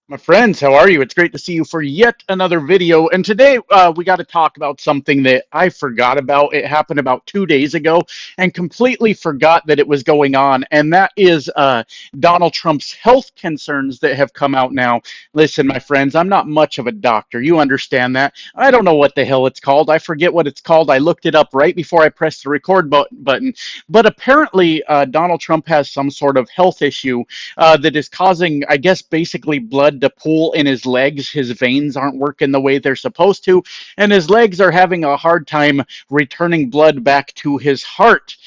My friends, how are you? It's great to see you for yet another video. And today we got to talk about something that I forgot about. It happened about 2 days ago and completely forgot that it was going on. And that is Donald Trump's health concerns that have come out now. Listen, my friends, I'm not much of a doctor. You understand that. I don't know what the hell it's called. I forget what it's called. I looked it up right before I pressed the record button. But apparently, Donald Trump has some sort of health issue that is causing, I guess, basically blood to pool in his legs. His veins aren't working the way they're supposed to, and his legs are having a hard time returning blood back to his heart.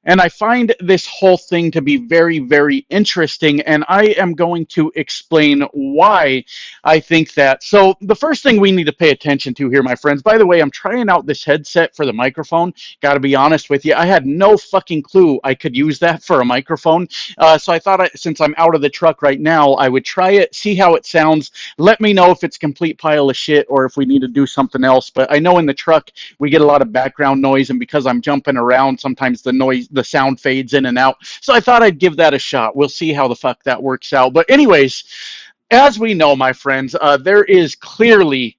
And I find this whole thing to be very, very interesting. And I am going to explain why I think that. So, the first thing we need to pay attention to here, my friends, by the way, I'm trying out this headset for the microphone. Got to be honest with you. I had no fucking clue I could use that for a microphone. So I thought since I'm out of the truck right now, I would try it, see how it sounds. Let me know if it's a complete pile of shit or if we need to do something else. But I know in the truck we get a lot of background noise, and because I'm jumping around, sometimes the sound fades in and out. So I thought I'd give that a shot. We'll see how the fuck that works out. But anyways, as we know, my friends, there is clearly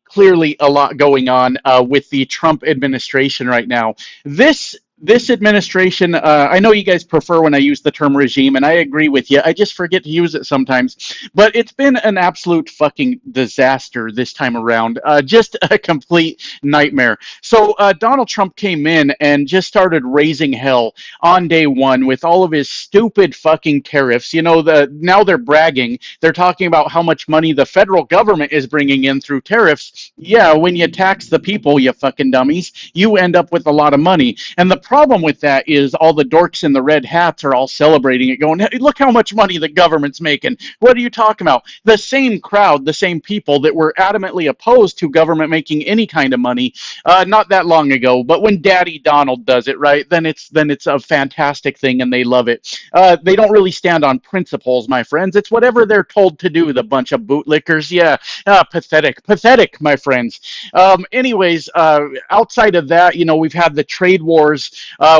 a lot going on with the Trump administration right now. This administration, I know you guys prefer when I use the term regime, and I agree with you. I just forget to use it sometimes. But it's been an absolute fucking disaster this time around. Just a complete nightmare. So Donald Trump came in and just started raising hell on day one with all of his stupid fucking tariffs. Now they're bragging. They're talking about how much money the federal government is bringing in through tariffs. Yeah, when you tax the people, you fucking dummies, you end up with a lot of money. And the problem with that is all the dorks in the red hats are all celebrating it, going, hey, look how much money the government's making. What are you talking about? The same crowd, the same people that were adamantly opposed to government making any kind of money not that long ago. But when Daddy Donald does it, right, then it's a fantastic thing and they love it. They don't really stand on principles, my friends. It's whatever they're told to do, the bunch of bootlickers. Yeah, pathetic, my friends. Anyways, outside of that, we've had the trade wars.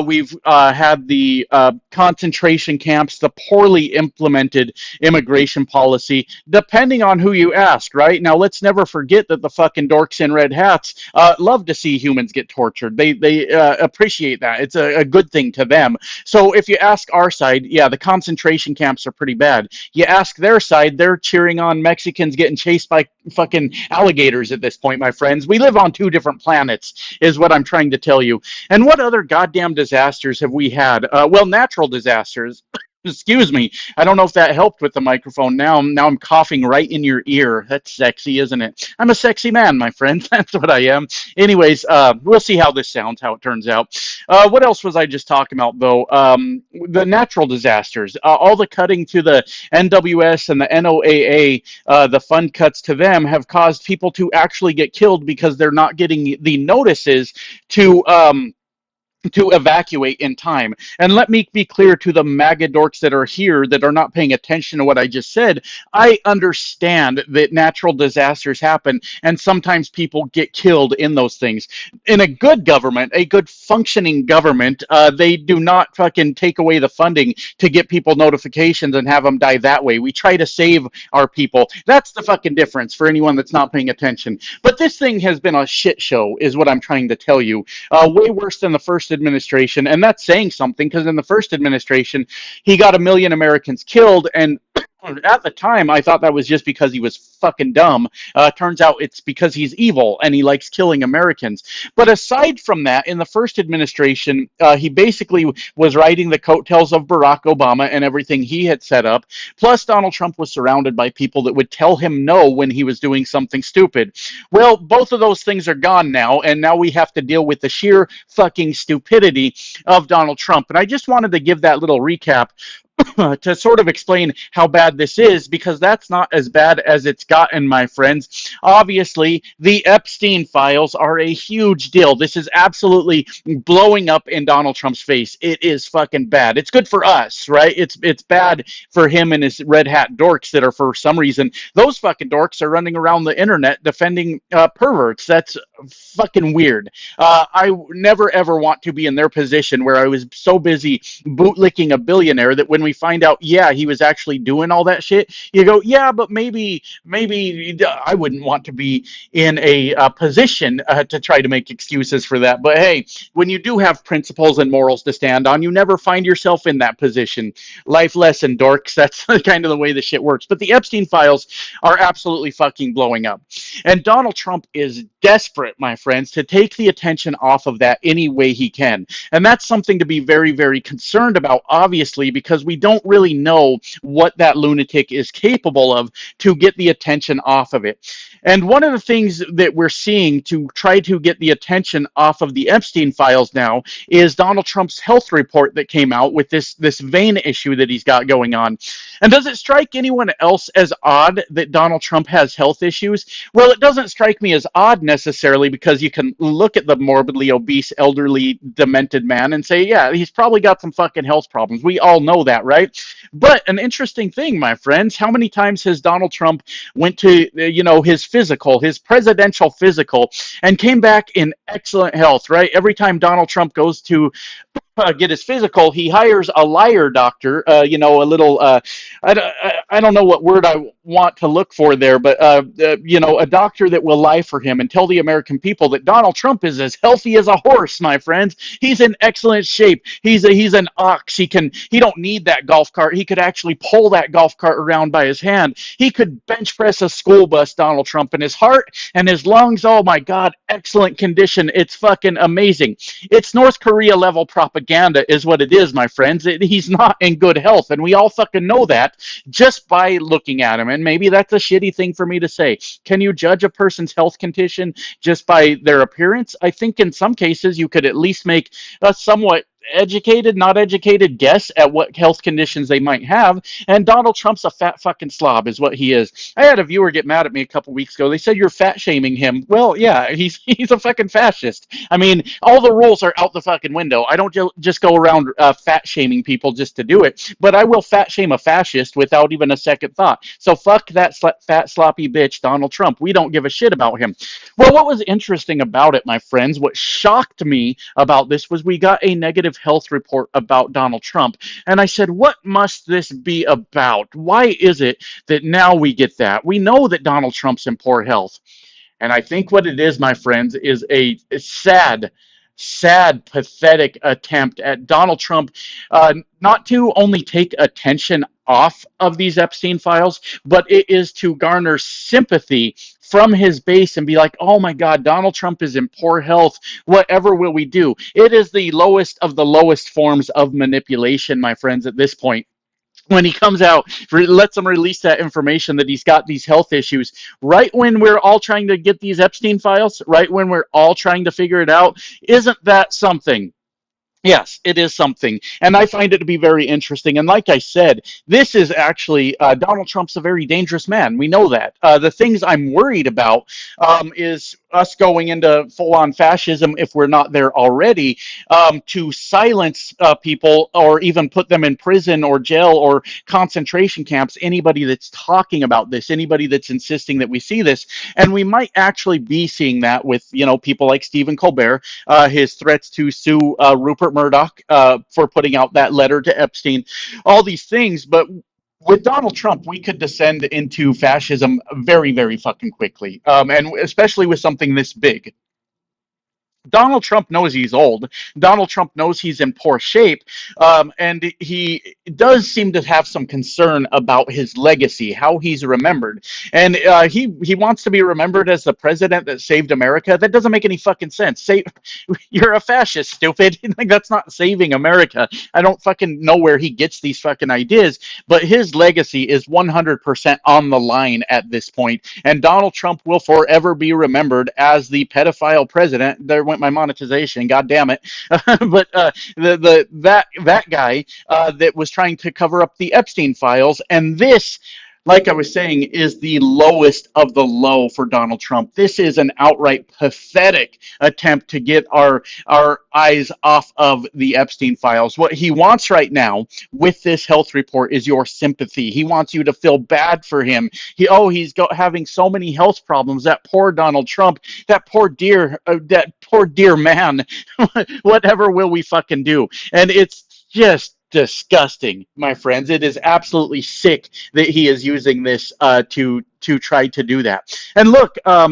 We've had the concentration camps, the poorly implemented immigration policy, depending on who you ask, right? Now, let's never forget that the fucking dorks in red hats love to see humans get tortured. They appreciate that. It's a good thing to them. So if you ask our side, yeah, the concentration camps are pretty bad. You ask their side, they're cheering on Mexicans getting chased by fucking alligators at this point, my friends. We live on two different planets, is what I'm trying to tell you. And what other goddamn disasters have we had? Well, natural disasters. Excuse me. I don't know if that helped with the microphone. Now I'm coughing right in your ear. That's sexy, isn't it? I'm a sexy man, my friend. That's what I am. Anyways, we'll see how this sounds, how it turns out. What else was I just talking about, though? The natural disasters. All the cutting to the NWS and the NOAA, the fund cuts to them have caused people to actually get killed because they're not getting the notices to evacuate in time. And let me be clear to the MAGA dorks that are here that are not paying attention to what I just said. I understand that natural disasters happen and sometimes people get killed in those things. In a good government, a good functioning government, they do not fucking take away the funding to get people notifications and have them die that way. We try to save our people. That's the fucking difference for anyone that's not paying attention. But this thing has been a shit show, is what I'm trying to tell you. Way worse than the first administration, and that's saying something because in the first administration he got 1 million Americans killed, and at the time I thought that was just because he was fucking dumb. Turns out it's because he's evil and he likes killing Americans. But aside from that, in the first administration, he basically was riding the coattails of Barack Obama and everything he had set up. Plus, Donald Trump was surrounded by people that would tell him no when he was doing something stupid. Well, both of those things are gone now, and now we have to deal with the sheer fucking stupidity of Donald Trump. And I just wanted to give that little recap to sort of explain how bad this is, because that's not as bad as it's gotten, my friends. Obviously, the Epstein files are a huge deal. This is absolutely blowing up in Donald Trump's face. It is fucking bad. It's good for us, right? It's bad for him and his red hat dorks that are, for some reason, those fucking dorks are running around the internet defending perverts. That's fucking weird. Never ever want to be in their position where I was so busy bootlicking a billionaire that when we find out, yeah, he was actually doing all that shit, you go, yeah, but maybe I wouldn't want to be in a position to try to make excuses for that. But hey, when you do have principles and morals to stand on, you never find yourself in that position. Life lesson, dorks. That's kind of the way the shit works. But the Epstein files are absolutely fucking blowing up. And Donald Trump is desperate, my friends, to take the attention off of that any way he can. And that's something to be very, very concerned about, obviously, because we don't really know what that lunatic is capable of to get the attention off of it. And one of the things that we're seeing to try to get the attention off of the Epstein files now is Donald Trump's health report that came out with this vein issue that he's got going on. And does it strike anyone else as odd that Donald Trump has health issues? Well, it doesn't strike me as odd necessarily because you can look at the morbidly obese, elderly, demented man and say, yeah, he's probably got some fucking health problems. We all know that, right? But an interesting thing, my friends, how many times has Donald Trump went to, his physical, his presidential physical, and came back in excellent health, right? Every time Donald Trump goes to get his physical, he hires a liar doctor, a little, I don't know what word I want to look for there, but, a doctor that will lie for him and tell the American people that Donald Trump is as healthy as a horse, my friends. He's in excellent shape. He's an ox. He don't need that golf cart. He could actually pull that golf cart around by his hand. He could bench press a school bus, Donald Trump, and his heart and his lungs, oh my God, excellent condition. It's fucking amazing. It's North Korea level propaganda is what it is, my friends. He's not in good health, and we all fucking know that just by looking at him. And maybe that's a shitty thing for me to say. Can you judge a person's health condition just by their appearance? I think in some cases you could at least make a somewhat educated, not educated guess at what health conditions they might have. And Donald Trump's a fat fucking slob, is what he is. I had a viewer get mad at me a couple weeks ago. They said you're fat shaming him. Well, yeah, he's a fucking fascist. I mean, all the rules are out the fucking window. I don't just go around fat shaming people just to do it, but I will fat shame a fascist without even a second thought. So fuck that fat sloppy bitch, Donald Trump. We don't give a shit about him. Well, what was interesting about it, my friends, what shocked me about this was we got a negative health report about Donald Trump. And I said, what must this be about? Why is it that now we get that? We know that Donald Trump's in poor health. And I think what it is, my friends, is a sad, sad, pathetic attempt at Donald Trump not to only take attention off of these Epstein files, but it is to garner sympathy from his base and be like, oh my God, Donald Trump is in poor health. Whatever will we do? It is the lowest of the lowest forms of manipulation, my friends, at this point. When he comes out, lets them release that information that he's got these health issues, right when we're all trying to get these Epstein files, right when we're all trying to figure it out. Isn't that something? Yes, it is something. And I find it to be very interesting. And like I said, this is actually Donald Trump's a very dangerous man. We know that. The things I'm worried about is us going into full on fascism if we're not there already, to silence people or even put them in prison or jail or concentration camps. Anybody that's talking about this, anybody that's insisting that we see this. And we might actually be seeing that with, people like Stephen Colbert, his threats to sue Rupert Murdoch for putting out that letter to Epstein, all these things. But with Donald Trump, we could descend into fascism very, very fucking quickly, and especially with something this big. Donald Trump knows he's old. Donald Trump knows he's in poor shape, and he does seem to have some concern about his legacy, how he's remembered, and he wants to be remembered as the president that saved America. That doesn't make any fucking sense. You're a fascist, stupid. Like, that's not saving America. I don't fucking know where he gets these fucking ideas, but his legacy is 100% on the line at this point, and Donald Trump will forever be remembered as the pedophile president. There went my monetization, god damn it. But that guy that was trying to cover up the Epstein files, and this like I was saying, is the lowest of the low for Donald Trump. This is an outright pathetic attempt to get our eyes off of the Epstein files. What he wants right now with this health report is your sympathy. He wants you to feel bad for him. Having so many health problems. That poor Donald Trump. That poor dear man. Whatever will we fucking do? And it's just disgusting, my friends. It is absolutely sick that he is using this to try to do that. And look, I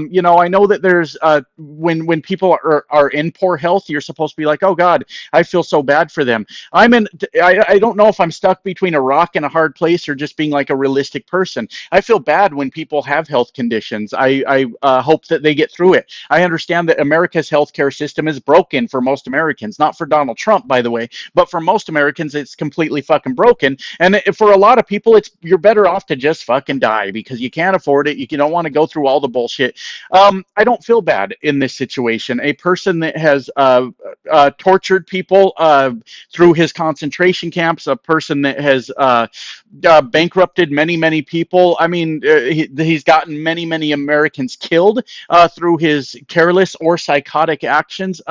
know that there's when people are in poor health, you're supposed to be like, oh God, I feel so bad for them. I don't know if I'm stuck between a rock and a hard place or just being like a realistic person. I feel bad when people have health conditions. I hope that they get through it. I understand that America's healthcare system is broken for most Americans, not for Donald Trump, by the way, but for most Americans, it's completely fucking broken. And for a lot of people, you're better off to just fucking die because you can't afford it. You don't want to go through all the bullshit. I don't feel bad in this situation. A person that has tortured people through his concentration camps, a person that has bankrupted many, many people. I mean, he's gotten many, many Americans killed through his careless or psychotic actions.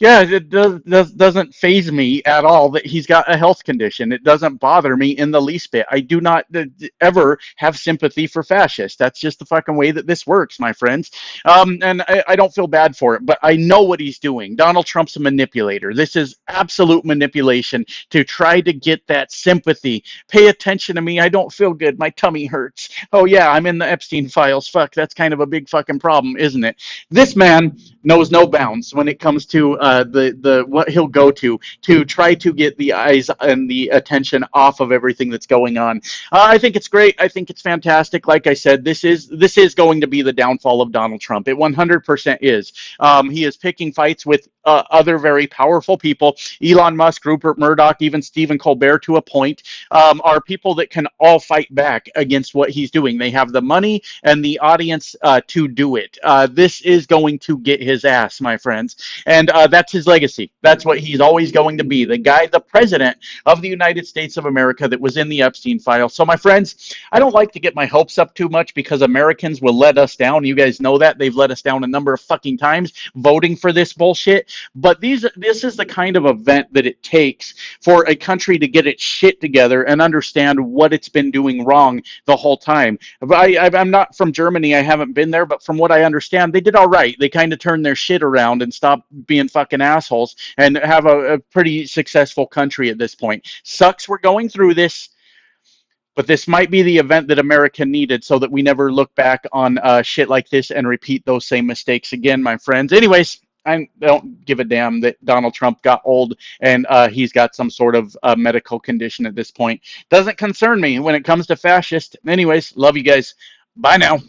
Yeah, doesn't faze me at all that he's got a health condition. It doesn't bother me in the least bit. I do not ever have sympathy for fascists. That's just the fucking way that this works, my friends. And I don't feel bad for it, but I know what he's doing. Donald Trump's a manipulator. This is absolute manipulation to try to get that sympathy. Pay attention to me. I don't feel good. My tummy hurts. Oh, yeah, I'm in the Epstein files. Fuck, that's kind of a big fucking problem, isn't it? This man knows no bounds when it comes to the what he'll go to try to get the eyes and the attention off of everything that's going on. I think it's great. I think it's fantastic. Like I said, this is going to be the downfall of Donald Trump. It 100% is. He is picking fights with other very powerful people. Elon Musk, Rupert Murdoch, even Stephen Colbert to a point, are people that can all fight back against what he's doing. They have the money and the audience to do it. This is going to get his ass, my friends. And that's his legacy. That's what he's always going to be. The president of the United States of America that was in the Epstein file. So, my friends, I don't like to get my hopes up too much because Americans will let us down. You guys know that. They've let us down a number of fucking times voting for this bullshit. But this is the kind of event that it takes for a country to get its shit together and understand what it's been doing wrong the whole time. I'm not from Germany. I haven't been there, but from what I understand, they did all right. They kind of turned their shit around and stopped being fucking assholes and have a pretty successful country at this point. Sucks we're going through this, but this might be the event that America needed so that we never look back on shit like this and repeat those same mistakes again, my friends. Anyways, I don't give a damn that Donald Trump got old and he's got some sort of medical condition at this point. Doesn't concern me when it comes to fascists. Anyways, love you guys. Bye now.